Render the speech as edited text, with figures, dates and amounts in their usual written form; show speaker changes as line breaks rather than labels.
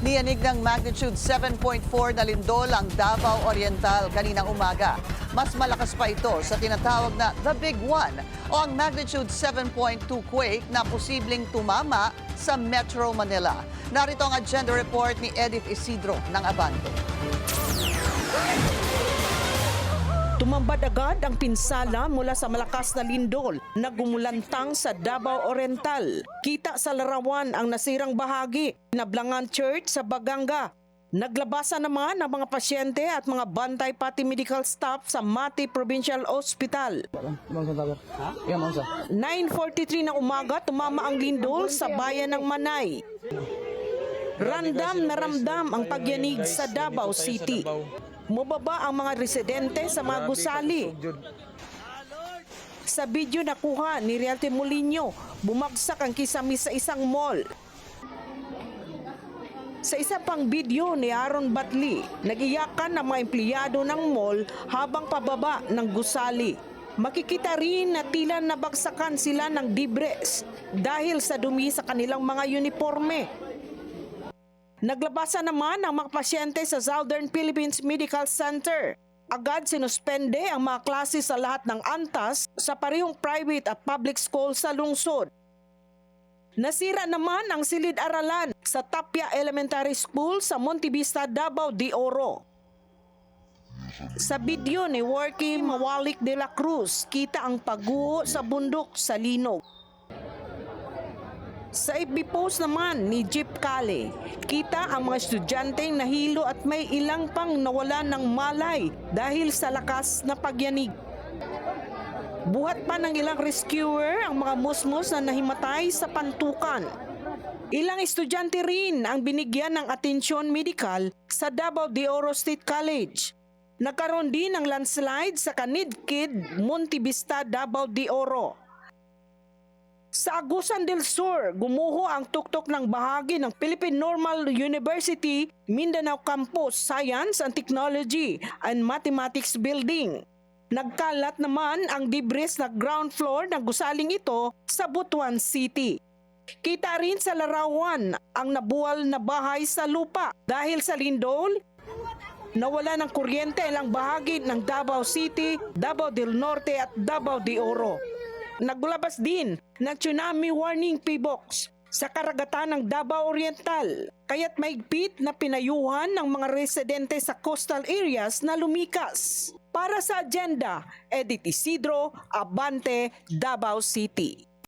Niyanig ng magnitude 7.4 na lindol ang Davao Oriental kaninang umaga. Mas malakas pa ito sa tinatawag na The Big One o ang magnitude 7.2 quake na posibleng tumama sa Metro Manila. Narito ang agenda report ni Edith Isidro ng Abante.
Tumambad agad ang pinsala mula sa malakas na lindol na gumulantang sa Davao Oriental. Kita sa larawan ang nasirang bahagi na Blangan Church sa Baganga. Naglabasan naman ang mga pasyente at mga bantay pati medical staff sa Mati Provincial Hospital. 9:43 ng umaga tumama ang lindol sa bayan ng Manay. Ramdam na ramdam ang pagyanig sa Davao City. Mababa ang mga residente sa mga gusali. Sa video nakuha ni Realte Molino, bumagsak ang kisame sa isang mall. Sa isa pang video ni Aaron Batli, nagiyakan ang mga empleyado ng mall habang pababa ng gusali. Makikita rin na tila nabagsakan sila ng debris dahil sa dumi sa kanilang mga uniforme. Naglabasan naman ang mga pasyente sa Southern Philippines Medical Center. Agad sinuspende ang mga klase sa lahat ng antas sa parehong private at public school sa lungsod. Nasira naman ang silid-aralan sa Tapia Elementary School sa Montevista, Davao de Oro. Sa video ni Worky Mawalik de la Cruz, kita ang pagguho sa bundok sa Linog. Sa FB post naman ni Jeep Kale, kita ang mga estudyanteng nahilo at may ilang pang nawala ng malay dahil sa lakas na pagyanig. Buhat pa ng ilang rescuer ang mga musmos na nahimatay sa pantukan. Ilang estudyante rin ang binigyan ng atensyon medikal sa Davao de Oro State College. Nagkaroon din ng landslide sa Kanidkid, Montevista, Davao de Oro. Sa Agusan del Sur, gumuho ang tuktok ng bahagi ng Philippine Normal University, Mindanao Campus Science and Technology and Mathematics Building. Nagkalat naman ang debris na ground floor ng gusaling ito sa Butuan City. Kita rin sa larawan ang nabuwal na bahay sa lupa dahil sa lindol. Nawala ng kuryente ilang bahagi ng Davao City, Davao del Norte at Davao de Oro. Naglabas din ng tsunami warning P-box sa karagatan ng Davao Oriental, kaya't maigpit na pinayuhan ng mga residente sa coastal areas na lumikas. Para sa agenda, Edith Isidro, Abante, Davao City.